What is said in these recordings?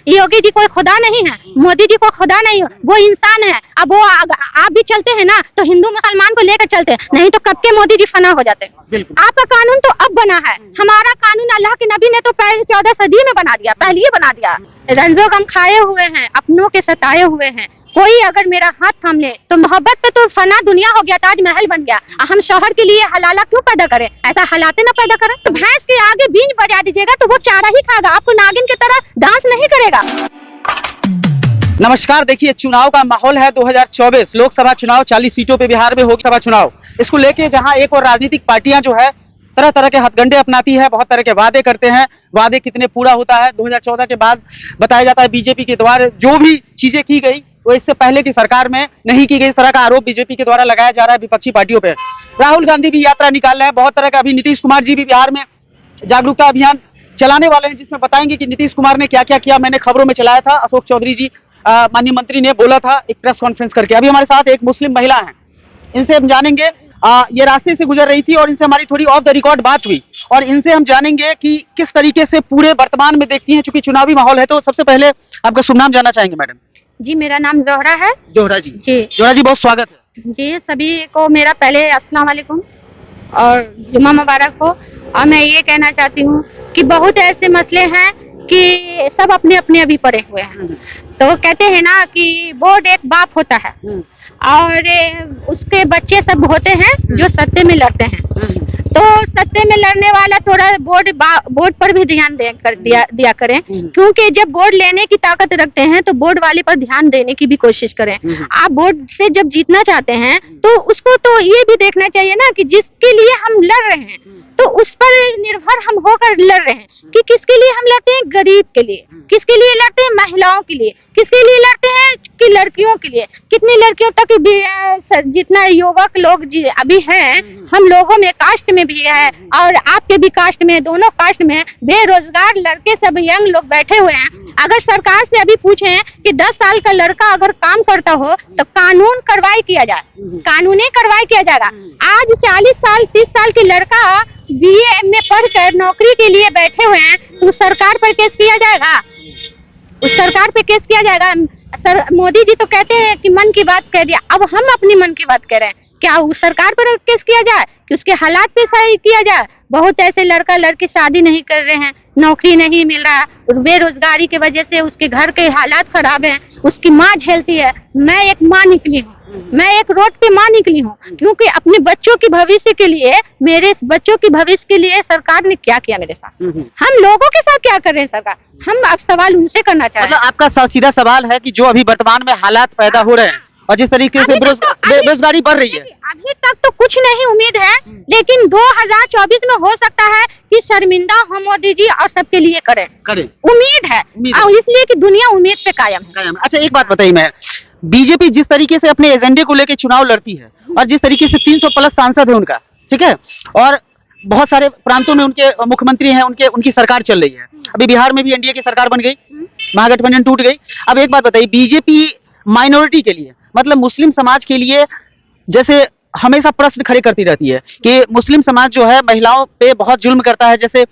योगी जी कोई खुदा नहीं है, मोदी जी को खुदा नहीं, वो इंसान है। अब वो आप भी चलते हैं ना तो हिंदू मुसलमान को लेकर चलते हैं, नहीं तो कब के मोदी जी फना हो जाते हैं। आपका कानून तो अब बना है, हमारा कानून अल्लाह के नबी ने तो 14 सदी में बना दिया, पहले ही बना दिया। रंजो गम खाए हुए हैं, अपनों के सताए हुए हैं, कोई अगर मेरा हाथ थाम ले तो मोहब्बत पे तो फना दुनिया हो गया, ताजमहल बन गया। हम शौहर के लिए हलाला क्यों पैदा करें, ऐसा हालाते ना पैदा करें। तो भैंस के आगे बीन बजा दीजिएगा तो वो चारा ही खाएगा, आपको नागिन की तरह डांस नहीं करेगा। नमस्कार, देखिए चुनाव का माहौल है। 2024 लोकसभा चुनाव, 40 सीटों पे बिहार में होगी सभा चुनाव। इसको लेके जहां एक और राजनीतिक पार्टियां जो है तरह तरह के हथकंडे अपनाती है, बहुत तरह के वादे करते हैं। वादे कितने पूरा होता है 2014 के बाद बताया जाता है बीजेपी के द्वारा जो भी चीजें की गई वो इससे पहले की सरकार में नहीं की गई। इस तरह का आरोप बीजेपी के द्वारा लगाया जा रहा है विपक्षी पार्टियों पे। राहुल गांधी भी यात्रा निकाल रहे हैं, बहुत तरह का। अभी नीतीश कुमार जी भी बिहार में जागरूकता अभियान चलाने वाले हैं, जिसमें बताएंगे कि नीतीश कुमार ने क्या क्या किया। मैंने खबरों में चलाया था, अशोक चौधरी जी माननीय मंत्री ने बोला था एक प्रेस कॉन्फ्रेंस करके। अभी हमारे साथ एक मुस्लिम महिला है, इनसे हम जानेंगे। ये रास्ते से गुजर रही थी और इनसे हमारी थोड़ी ऑफ द रिकॉर्ड बात हुई और इनसे हम जानेंगे कि किस तरीके से पूरे वर्तमान में देखती हैं, चूंकि चुनावी माहौल है। तो सबसे पहले आपका शुभ नाम जानना चाहेंगे मैडम। जी, मेरा नाम जोहरा है। जोहरा जी। जी जोहरा जी, बहुत स्वागत है जी। सभी को मेरा पहले अस्सलाम वालेकुम और जुम्मा मुबारक हो। और मैं ये कहना चाहती हूँ कि बहुत ऐसे मसले हैं कि सब अपने अपने अभी पड़े हुए हैं। तो कहते हैं ना कि बोर्ड एक बाप होता है और उसके बच्चे सब होते हैं जो सत्ते में लड़ते हैं। तो सत्ते में लड़ने वाला थोड़ा बोर्ड पर भी ध्यान दिया करें, क्योंकि जब बोर्ड लेने की ताकत रखते हैं तो बोर्ड वाले पर ध्यान देने की भी कोशिश करें। आप बोर्ड से जब जीतना चाहते हैं तो उसको तो ये भी देखना चाहिए ना कि जिसके लिए हम लड़ रहे हैं तो उस पर निर्भर हम होकर लड़ रहे हैं कि किसके लिए हम लड़ते हैं। गरीब के लिए, किसके लिए लड़ते हैं, महिलाओं के लिए, किसके लिए लड़ते हैं कि लड़कियों के लिए। कितनी लड़कियों तक जितना युवक लोग अभी हैं, हम लोगों में कास्ट में भी है और आपके भी कास्ट में, दोनों कास्ट में बेरोजगार लड़के सब यंग लोग बैठे हुए हैं। अगर सरकार से अभी पूछें कि 10 साल का लड़का अगर काम करता हो तो कानून कार्रवाई किया जाए, कानूनी कार्रवाई किया जाएगा। आज 40 साल 30 साल के लड़का BA में पढ़कर नौकरी के लिए बैठे हुए हैं तो सरकार पर केस किया जाएगा, उस सरकार पे केस किया जाएगा। मोदी जी तो कहते हैं कि मन की बात कह दिया, अब हम अपनी मन की बात कह रहे हैं। क्या उस सरकार पर केस किया जाए कि उसके हालात पे सही किया जाए। बहुत ऐसे लड़का लड़की शादी नहीं कर रहे हैं, नौकरी नहीं मिल रहा, बेरोजगारी की वजह से उसके घर के हालात खराब हैं, उसकी माँ झेलती है। मैं एक माँ निकली हूँ, मैं एक रोड पे माँ निकली हूँ, क्योंकि अपने बच्चों के भविष्य के लिए, मेरे बच्चों के भविष्य के लिए सरकार ने क्या किया मेरे साथ, हम लोगों के साथ क्या कर रहे हैं सरकार। हम अब सवाल उनसे करना चाह रहे हैं। मतलब आपका सीधा सवाल है कि जो अभी वर्तमान में हालात पैदा हो रहे हैं और जिस तरीके से बेरोजगारी बढ़ रही है, अभी तक तो कुछ नहीं उम्मीद है, लेकिन 2024 में हो सकता है कि शर्मिंदा हो मोदी जी और सबके लिए करें उम्मीद है। और इसलिए कि दुनिया उम्मीद पे कायम है। अच्छा, एक बात बताइए, मैं बीजेपी जिस तरीके से अपने एजेंडे को लेकर चुनाव लड़ती है और जिस तरीके से 300 प्लस सांसद है उनका, ठीक है, और बहुत सारे प्रांतों में उनके मुख्यमंत्री हैं, उनकी सरकार चल रही है। अभी बिहार में भी एनडीए की सरकार बन गई, महागठबंधन टूट गई। अब एक बात बताइए, बीजेपी माइनॉरिटी के लिए, मतलब मुस्लिम समाज के लिए, जैसे हमेशा प्रश्न खड़े करती रहती है कि मुस्लिम समाज जो है महिलाओं पे बहुत जुल्म करता है। जैसे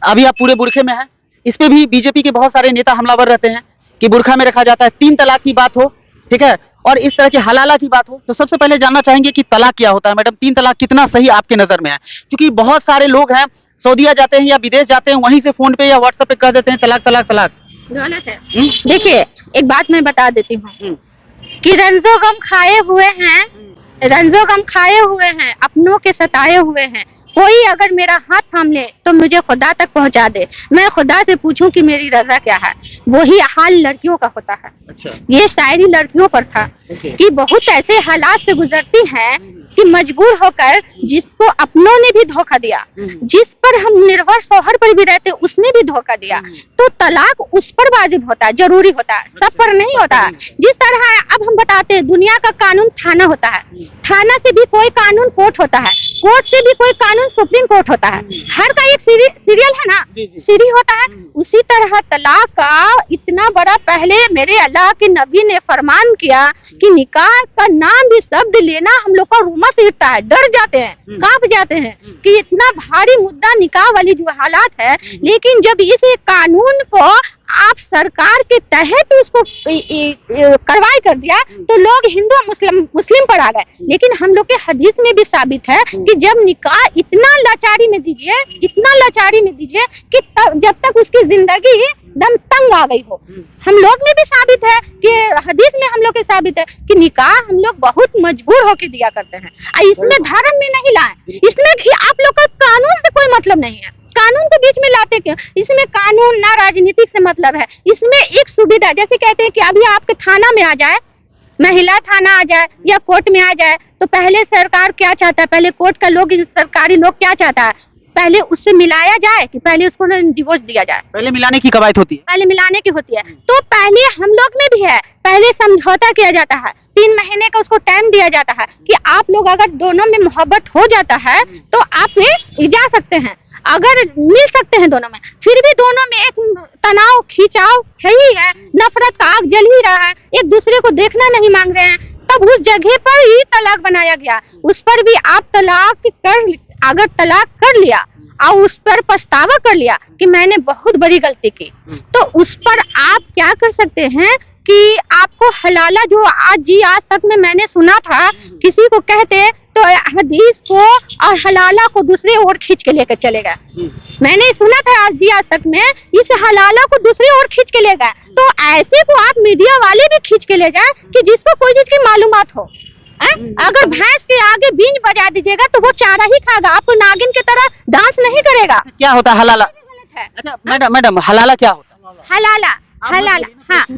अभी आप पूरे बुरखे में हैं, इस पे भी बीजेपी के बहुत सारे नेता हमलावर रहते हैं कि बुरखा में रखा जाता है। 3 तलाक की बात हो, ठीक है, और इस तरह के हलाला की बात हो, तो सबसे पहले जानना चाहेंगे कि तलाक क्या होता है। मैडम, 3 तलाक कितना सही आपके नजर में है? क्योंकि बहुत सारे लोग हैं सऊदीया जाते हैं या विदेश जाते हैं, वहीं से फोन पे या व्हाट्सएप पे कह देते हैं तलाक तलाक तलाक। गलत है। देखिए, एक बात मैं बता देती हूँ कि रंजो गम खाए हुए हैं, रंजो गम खाए हुए हैं, अपनों के सताए हुए हैं। कोई अगर मेरा हाथ थाम ले तो मुझे खुदा तक पहुंचा दे, मैं खुदा से पूछूं कि मेरी रजा क्या है। वही हाल लड़कियों का होता है। अच्छा। ये शायरी लड़कियों पर था कि बहुत ऐसे हालात से गुजरती हैं कि मजबूर होकर, जिसको अपनों ने भी धोखा दिया, जिस पर हम निर्भर शौहर पर भी रहते उसने भी धोखा दिया, तो तलाक उस पर वाजिब होता है, जरूरी होता है, सब पर नहीं होता है। जिस तरह अब हम बताते हैं दुनिया का कानून थाना होता है, थाना से भी कोई कानून कोर्ट होता है, कोर्ट से भी कोई कानून सुप्रीम कोर्ट होता है। हर का एक सीरियल है ना, सीरी होता है। उसी तरह तलाक का इतना बड़ा पहले मेरे अल्लाह के नबी ने फरमान किया कि निकाह का नाम भी शब्द लेना हम लोग का रूमा से उठता है, डर जाते हैं, कांप जाते हैं कि इतना भारी मुद्दा निकाह वाली जो हालात है। लेकिन जब इस कानून को आप सरकार के तहत उसको कार्रवाई कर दिया तो लोग हिंदू मुस्लिम पर आ गए। लेकिन हम लोग के हदीस में भी साबित है कि जब निकाह इतना लाचारी में दीजिए कि जब तक उसकी जिंदगी दम तंग आ गई हो। हम लोग में भी साबित है कि हदीस में हम लोग के साबित है कि निकाह हम लोग बहुत मजबूर होकर दिया करते हैं। इसमें धर्म में नहीं लाए, इसमें आप लोग का कानून से कोई मतलब नहीं है। कानून को बीच में लाते क्यों? इसमें कानून ना राजनीतिक से मतलब है। इसमें एक सुविधा, जैसे कहते हैं कि अभी आपके थाना में आ जाए, महिला थाना आ जाए या कोर्ट में आ जाए, तो पहले सरकार क्या चाहता है, पहले कोर्ट का लोग, सरकारी लोग क्या चाहता है, पहले उससे मिलाया जाए कि पहले उसको डिवोर्स दिया जाए। पहले मिलाने की कवायद होती है, पहले मिलाने की होती है। तो पहले हम लोग में भी है, पहले समझौता किया जाता है, 3 महीने का उसको टाइम दिया जाता है कि आप लोग अगर दोनों में मोहब्बत हो जाता है तो आप जा सकते हैं, अगर मिल सकते हैं दोनों में। फिर भी दोनों में एक तनाव खिंचाव है ही है, नफरत का आग जल ही रहा है, एक दूसरे को देखना नहीं मांग रहे हैं, तब उस जगह पर ही तलाक बनाया गया। उस पर भी आप अगर तलाक कर लिया और उस पर पछतावा कर लिया कि मैंने बहुत बड़ी गलती की, तो उस पर आप क्या कर सकते हैं कि आपको हलाला, जो आज तक में मैंने सुना था किसी को कहते तो हदीस को और हलाला को दूसरी ओर खींच के लेकर चलेगा। मैंने सुना था आज तक में इस हलाला को दूसरी ओर खींच के ले गए, तो ऐसे को आप मीडिया वाले भी खींच के ले जाए कि जिसको कोई चीज की मालूमात हो। अगर भैंस के आगे बीन बजा दीजिएगा तो वो चारा ही खाएगा, आपको नागिन की तरह डांस नहीं करेगा। क्या होता है हलाला? अच्छा मैडम हलाला क्या होता है?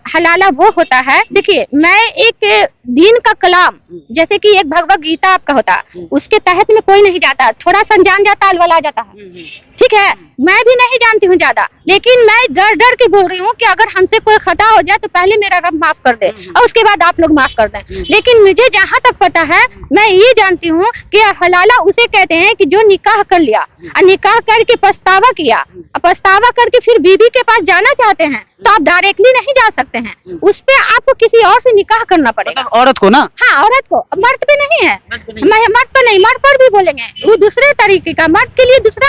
हलाला वो होता है, देखिए मैं एक दीन का कलाम, जैसे कि एक भगवत गीता आपका होता है, उसके तहत में कोई नहीं जाता, थोड़ा सा जान जाता अलवला जाता है, ठीक है। मैं भी नहीं जानती हूँ ज्यादा, लेकिन मैं डर के बोल रही हूँ कि अगर हमसे कोई खता हो जाए तो पहले मेरा रब माफ कर दे और उसके बाद आप लोग माफ कर दें। लेकिन मुझे जहाँ तक पता है, मैं ये जानती हूँ कि हलाला उसे कहते हैं कि जो निकाह कर लिया और निकाह करके पछतावा किया, पछतावा करके फिर बीवी के पास जाना चाहते हैं तो आप डायरेक्टली नहीं जा सकते हैं, उस पे आपको किसी और से निकाह करना पड़ेगा। औरत को ना? हाँ, औरत को, मर्द पे नहीं है, मर्द पे नहीं, मर्द पर भी बोलेंगे वो दूसरे तरीके का, मर्द के लिए दूसरा,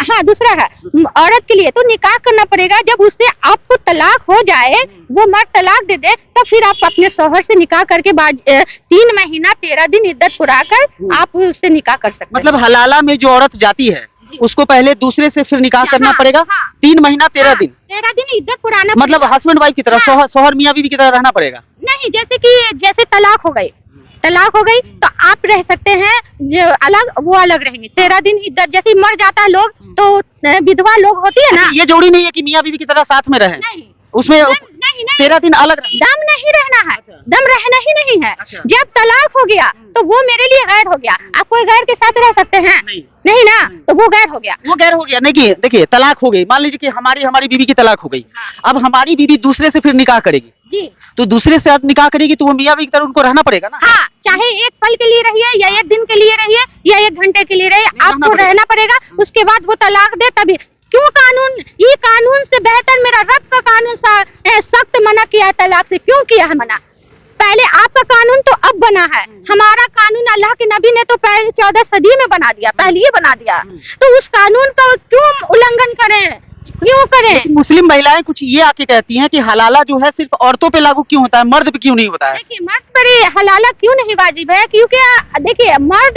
हाँ दूसरा है, औरत के लिए तो निकाह करना पड़ेगा। जब उससे आपको तलाक हो जाए, वो मर्द तलाक दे दे, तो फिर आप अपने शौहर से निकाह करके 3 महीना 13 दिन इद्दत पुरा कर आप उससे निकाह कर सकते हैं। मतलब हलाला में जो औरत जाती है उसको पहले दूसरे से फिर निकाह करना पड़ेगा। 3 महीना 13 दिन, 13 दिन इद्दत पुराना, मतलब हस्बैंड वाइफ की तरह, शौहर मियाँ बीवी की तरह रहना पड़ेगा। नहीं, जैसे तलाक हो गई तो आप रह सकते हैं जो अलग, वो अलग रहेंगे। 13 दिन इद्दत, जैसे मर जाता है लोग तो विधवा लोग होती है ना, ये जोड़ी नहीं है कि मियाँ बीवी की तरह साथ में रहे, नहीं उसमें नहीं 13 दिन अलग दम नहीं रहना है। अच्छा। दम रहना ही नहीं है। अच्छा। जब तलाक हो गया तो वो मेरे लिए गैर हो गया। आप कोई गैर के साथ रह सकते हैं? नहीं ना, तो वो गैर हो गया। वो गैर हो गया। नहीं, देखिए तलाक हो गई, मान लीजिए कि हमारी बीवी की तलाक हो गई, अब हमारी बीवी दूसरे से फिर निकाह करेगी जी, तो दूसरे से निकाह करेगी तो वो मियाँ बीवी की तरह उनको रहना पड़ेगा ना। हाँ, चाहे एक पल के लिए रहिए या 1 दिन के लिए रहिए या 1 घंटे के लिए रहिए, आपको रहना पड़ेगा। उसके बाद वो तलाक दे तभी। क्यों ये कानून से बेहतर मेरा रब का कानून सख्त मना किया तलाक से, क्यों किया है मना? पहले आपका कानून तो अब बना है, हमारा कानून अल्लाह के नबी ने तो पहले 14 सदी में बना दिया, पहले ही बना दिया। तो उस कानून का क्यों उल्लंघन करें, क्यों करें? मुस्लिम महिलाएं कुछ ये आके कहती हैं कि हलाला जो है सिर्फ औरतों पे लागू क्यों होता है, मर्द पे क्यों नहीं होता है? देखिए, मर्द पर हलाला क्यों नहीं वाजिब है, क्योंकि देखिए मर्द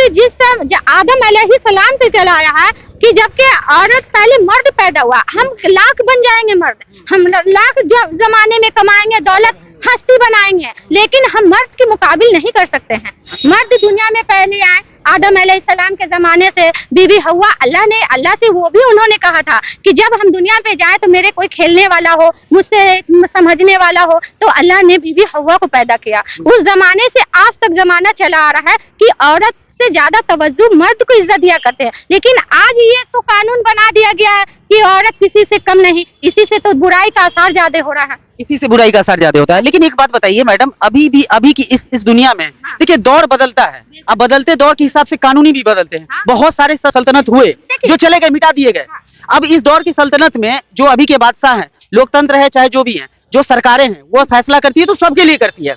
आदम अलैहिस्सलाम से चला आया है कि जबकि औरत पहले मर्द पैदा हुआ, हम लाख बन जाएंगे मर्द, हम लाख जमाने में कमाएंगे, दौलत हस्ती बनाएंगे, लेकिन हम मर्द के मुकाबिल नहीं कर सकते हैं। मर्द दुनिया में पहले आए, आदम अलैहिस्सलाम के जमाने से बीबी हव्वा, अल्लाह से वो भी उन्होंने कहा था कि जब हम दुनिया पे जाए तो मेरे कोई खेलने वाला हो, मुझसे समझने वाला हो, तो अल्लाह ने बीबी हव्वा को पैदा किया। उस जमाने से आज तक जमाना चला आ रहा है कि औरत से ज्यादा तवज्जो मर्द को इज्जत दिया करते हैं, लेकिन आज ये तो कानून बना दिया गया है कि औरत किसी से कम नहीं। इसी से तो बुराई का असर ज्यादा हो रहा है, इसी से बुराई का असर ज्यादा होता है। लेकिन एक बात बताइए मैडम, अभी की इस दुनिया में देखिए दौर बदलता है, अब बदलते दौर के हिसाब से कानूनी भी बदलते हैं। बहुत सारे सल्तनत हुए जो चले गए, मिटा दिए गए। अब इस दौर की सल्तनत में जो अभी के बादशाह हैं, लोकतंत्र है चाहे जो भी है, जो सरकारें हैं वो फैसला करती है तो सबके लिए करती है।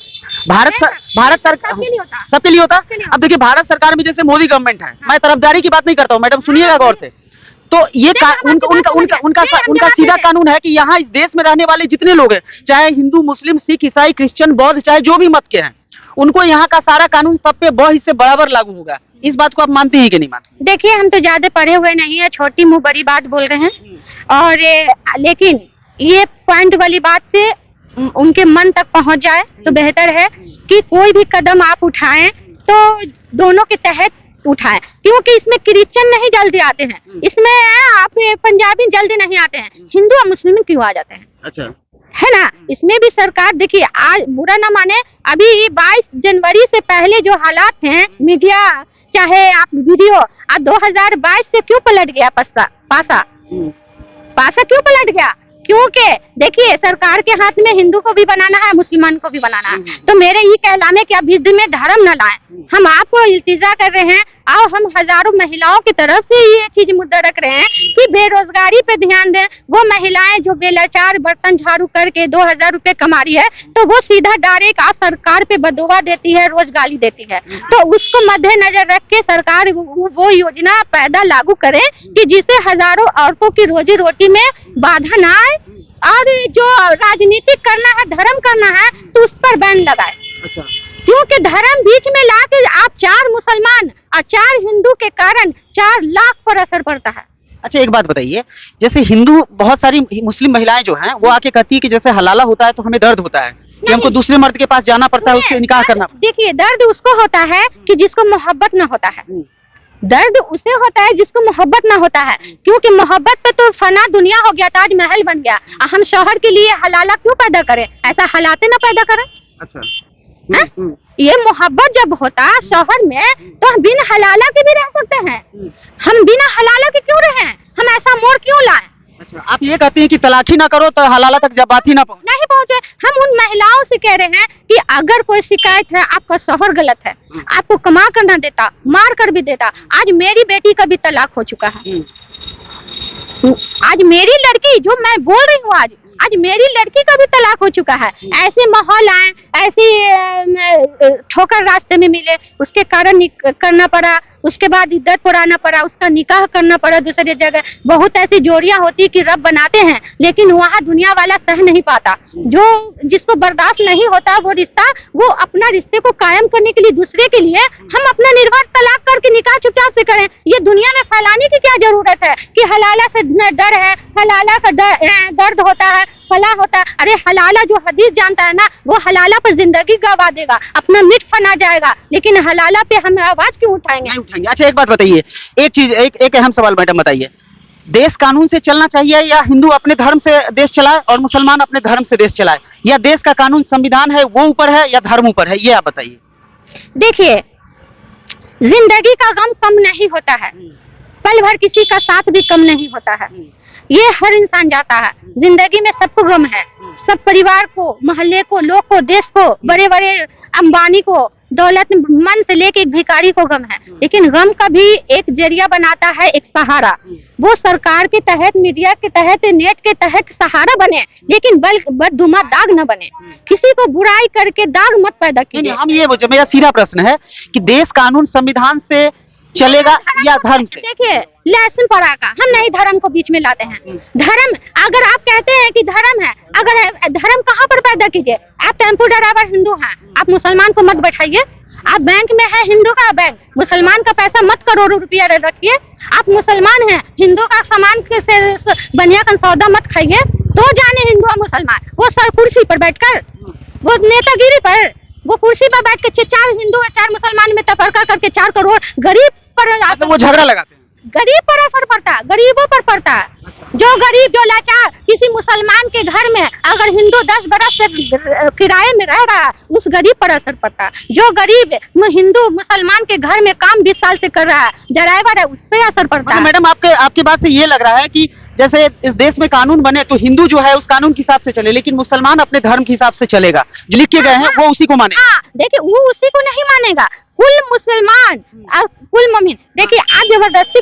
भारत सरकार सबके लिए होता है। अब देखिए भारत सरकार में जैसे मोदी गवर्नमेंट है, मैं तरफदारी की बात नहीं करता हूँ मैडम, सुनिएगा गौर से, तो ये देखिए, हम आपकी बात समझ गए। उनका नहीं, हम उनका बात सीधा समझे। कानून है कि यहाँ इस देश में रहने वाले जितने लोग हैं, चाहे हिंदू, मुस्लिम, सिख, ईसाई, क्रिश्चियन, बौद्ध, चाहे जो भी मत के हैं, उनको यहाँ का सारा कानून सब पे हिस्से बराबर लागू होगा। इस बात को आप मानते हैं कि नहीं मानते? देखिए, हम तो ज्यादा पढ़े हुए नहीं है, छोटी मुंह बड़ी बात बोल रहे हैं। और लेकिन ये पॉइंट वाली बात से उनके मन तक पहुंच जाए तो बेहतर है कि कोई भी कदम आप उठाएं तो दोनों के तहत उठाएं, क्योंकि इसमें क्रिश्चियन नहीं जल्दी आते हैं, इसमें आप पंजाबी जल्दी नहीं आते हैं, हिंदू और मुस्लिम क्यों आ जाते हैं, अच्छा, है ना। इसमें भी सरकार देखिए, आज बुरा ना माने, अभी 22 जनवरी से पहले जो हालात हैं, मीडिया चाहे आप वीडियो, आज 2022 से क्यों पलट गया पासा क्यों पलट गया? क्योंकि देखिए, सरकार के हाथ में हिंदू को भी बनाना है, मुसलमान को भी बनाना है। तो मेरे ये कहना है कि आप बीच में धर्म न लाएं। हम आपको इल्तिजा कर रहे हैं और हम हजारों महिलाओं की तरफ से ये चीज मुद्दा रख रहे हैं कि बेरोजगारी पे ध्यान दें। वो महिलाएं जो बेलाचार बर्तन झाड़ू करके 2000 रुपए कमा रही है, तो वो सीधा डायरेक्ट आज सरकार पे बदुआ देती है, रोज गाली देती है। तो उसको मद्देनजर रख के सरकार वो योजना पैदा लागू करे कि जिससे हजारों औरतों की रोजी रोटी में बाधा ना आए, और जो राजनीति करना है, धर्म करना है, तो उस पर बैन लगाए। अच्छा, क्योंकि धर्म बीच में लाके आप 4 मुसलमान और 4 हिंदू के कारण 4 लाख पर असर पड़ता है। अच्छा, एक बात बताइए, जैसे हिंदू बहुत सारी मुस्लिम महिलाएं जो हैं वो आके कहती है कि जैसे हलाला होता है तो हमें दर्द होता है कि हमको दूसरे मर्द के पास जाना पड़ता है, उससे निकाह करना। देखिए, दर्द उसको होता है कि जिसको मोहब्बत न होता है, दर्द उसे होता है जिसको मोहब्बत ना होता है। क्योंकि मोहब्बत पे तो फना दुनिया हो गया, ताजमहल बन गया। हम शौहर के लिए हलाला क्यों पैदा करें? ऐसा हालाते ना पैदा करें। अच्छा, ये मोहब्बत जब होता शौहर में, तो हम बिना हलाला के भी रह सकते हैं। हम बिना हलाला के क्यों रहें? हम ऐसा मोड़ क्यों लाएं? अच्छा, आप ये कहते हैं कि तलाक ही ना करो तो हलाला तक जब बात ही ना पहुंचे। नहीं पहुंचे। हम उन महिलाओं से कह रहे हैं कि अगर कोई शिकायत है, आपका शौहर गलत है, आपको कमा कर ना देता, मार कर भी देता। आज मेरी बेटी का भी तलाक हो चुका है। आज मेरी लड़की, जो मैं बोल रही हूँ, आज मेरी लड़की का भी तलाक हो चुका है। ऐसे माहौल आए, ऐसी ठोकर रास्ते में मिले, उसके कारण करना पड़ा, उसके बाद इद्दत पुराना पड़ा, उसका निकाह करना पड़ा दूसरी जगह। बहुत ऐसी जोड़ियां होती कि रब बनाते हैं, लेकिन वहाँ दुनिया वाला सह नहीं पाता। जो जिसको बर्दाश्त नहीं होता वो रिश्ता, वो अपना रिश्ते को कायम करने के लिए दूसरे के लिए हम अपना निर्वाह तलाक करके निकाह चुपचाप से करें। ये दुनिया में फैलाने की क्या जरूरत है कि हलाला से डर है, हलाला का दर्द होता है, फला होता है। अरे हलाला जो हदीस जानता है ना, वो हलाला पर जिंदगी गवा देगा, अपना मिट फना जाएगा, लेकिन हलाला पे हम आवाज क्यों उठाएंगे? अच्छा, एक बात बताइए, एक अहम सवाल मैडम बताइए, देश कानून से चलना चाहिए या हिंदू अपने धर्म से देश चलाए और मुसलमान अपने धर्म से देश चलाए, या देश का कानून संविधान है वो ऊपर है या धर्म ऊपर है? ये आप बताइए। देखिए, जिंदगी का गम कम नहीं होता है, पल भर किसी का साथ भी कम नहीं होता है। ये हर इंसान जाता है, जिंदगी में सबको गम है, सब परिवार को, मोहल्ले को, लोग को, देश को, बड़े बड़े अंबानी को, दौलतमंद से लेके एक भिखारी को गम है। लेकिन गम का भी एक जरिया बनाता है, एक सहारा। वो सरकार के तहत, मीडिया के तहत, नेट के तहत सहारा बने, लेकिन बददुमा दाग न बने। किसी को बुराई करके दाग मत पैदा कीजिए। हम ये मेरा सीधा प्रश्न है कि देश कानून संविधान से चलेगा या धर्म से? देखिए, लहसुन पराका, हम नहीं धर्म को बीच में लाते हैं। धर्म, अगर आप कहते हैं कि धर्म है, अगर धर्म कहाँ पर पैदा कीजिए? आप टेम्पो ड्राइवर हिंदू हैं, आप मुसलमान को मत बैठाइए। आप बैंक में है, हिंदू का बैंक, मुसलमान का पैसा मत करोड़ों रुपया रखिए। आप मुसलमान हैं, हिंदू का सामान से बनिया का सौदा मत खाइए। तो जाने हिंदू और मुसलमान, वो सर कुर्सी पर बैठकर, वो नेतागिरी पर, वो कुर्सी पर बैठ के 4 हिंदू और 4 मुसलमान में तफरका करके 4 करोड़ गरीब पर, तो वो झगड़ा लगाते हैं। गरीब पर असर पड़ता है, गरीबों पर पड़ता है। जो गरीब, जो लाचार, किसी मुसलमान के घर में अगर हिंदू 10 बरस से किराए में रह रहा है, उस गरीब पर असर पड़ता है। जो गरीब हिंदू मुसलमान के घर में काम 20 साल से कर रहा है, ड्राइवर है, उस पर असर पड़ता है। मैडम, आपकी बात से ये लग रहा है कि जैसे इस देश में कानून बने तो हिंदू जो है उस कानून के हिसाब से चले, लेकिन मुसलमान अपने धर्म के हिसाब से चलेगा, जो लिख के गए हैं वो उसी को माने। हाँ, देखिए, वो उसी को नहीं मानेगा। कुल मुसलमान कुल मोमिन। देखिए आप जबरदस्ती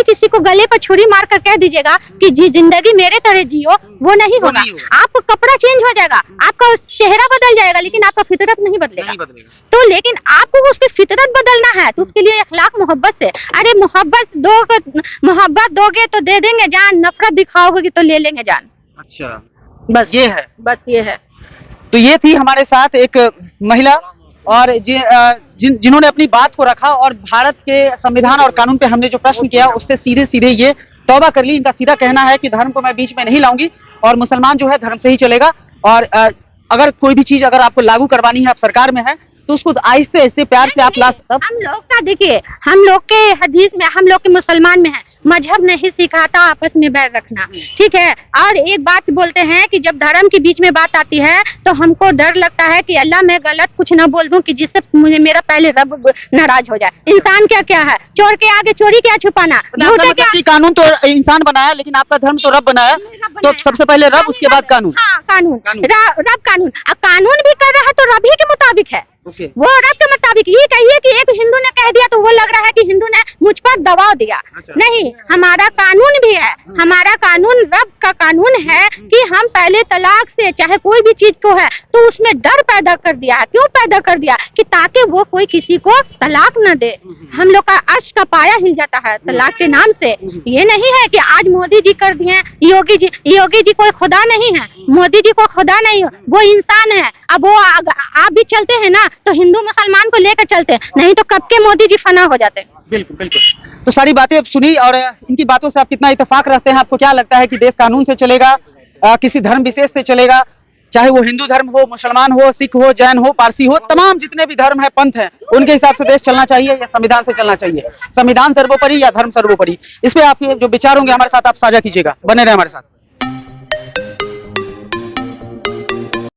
किसी को गले पर छुरी मार कर कह दीजिएगा कि जी जिंदगी मेरे तरह जियो, वो नहीं होगा। आप कपड़ा चेंज हो जाएगा, आपका चेहरा बदल जाएगा, लेकिन आपका फितरत नहीं बदलेगा। तो लेकिन आपको उसकी फितरत बदलना है तो उसके लिए अखलाक मोहब्बत से, अरे मोहब्बत दोगे तो दे देंगे जान, नफरत दिखाओगे तो ले लेंगे जान। अच्छा, बस ये है। बस ये है। तो ये थी हमारे साथ एक महिला और जिन्होंने अपनी बात को रखा और भारत के संविधान और कानून पे हमने जो प्रश्न किया उससे सीधे सीधे ये तौबा कर ली। इनका सीधा कहना है कि धर्म को मैं बीच में नहीं लाऊंगी और मुसलमान जो है धर्म से ही चलेगा, और अगर कोई भी चीज अगर आपको लागू करवानी है, आप सरकार में है तो उसको आहिस्ते आहिस्ते प्यार से आप ला सकते। हम लोग का देखिए, हम लोग के हदीस में, हम लोग के मुसलमान में है, मजहब नहीं सिखाता आपस में बैर रखना, ठीक है। और एक बात बोलते हैं कि जब धर्म के बीच में बात आती है तो हमको डर लगता है कि अल्लाह मैं गलत कुछ ना बोल दूं कि जिससे मुझे मेरा पहले रब नाराज हो जाए। इंसान क्या क्या है, चोर के आगे चोरी क्या छुपाना, झूठे क्या। कानून तो इंसान बनाया लेकिन आपका धर्म तो रब बनाया, तो सबसे पहले रब उसके बाद कानून। हाँ कानून, रब कानून। अब कानून भी कर रहा है तो रब ही के मुताबिक है, वो रब के मुताबिक। ये कहिए कि एक हिंदू ने कह दिया तो वो लग रहा है कि हिंदू ने मुझ पर दबाव दिया। नहीं, हमारा कानून भी है, हमारा कानून रब का कानून है कि हम पहले तलाक से चाहे कोई भी चीज को है तो उसमें डर पैदा कर दिया है। क्यों पैदा कर दिया कि ताकि वो कोई किसी को तलाक न दे। हम लोग का अर्श का पाया हिल जाता है तलाक के नाम से। ये नहीं है कि आज मोदी जी कर दिए, योगी जी कोई खुदा नहीं है, मोदी जी को खुदा नहीं, वो इंसान है। अब वो आप भी चलते हैं ना तो हिंदू मुसलमान को लेकर चलते हैं, नहीं तो कब के मोदी जी फना हो जाते हैं। बिल्कुल बिल्कुल। तो सारी बातें अब सुनी और इनकी बातों से आप कितना इत्तेफाक रखते हैं? आपको क्या लगता है कि देश कानून से चलेगा, किसी धर्म विशेष से चलेगा? चाहे वो हिंदू धर्म हो, मुसलमान हो, सिख हो, जैन हो, पारसी हो, तमाम जितने भी धर्म है, पंथ है, उनके हिसाब से देश चलना चाहिए या संविधान से चलना चाहिए? संविधान सर्वोपरि या धर्म सर्वोपरि? इस पे आपके जो विचार होंगे हमारे साथ आप साझा कीजिएगा, बने रहे हमारे साथ।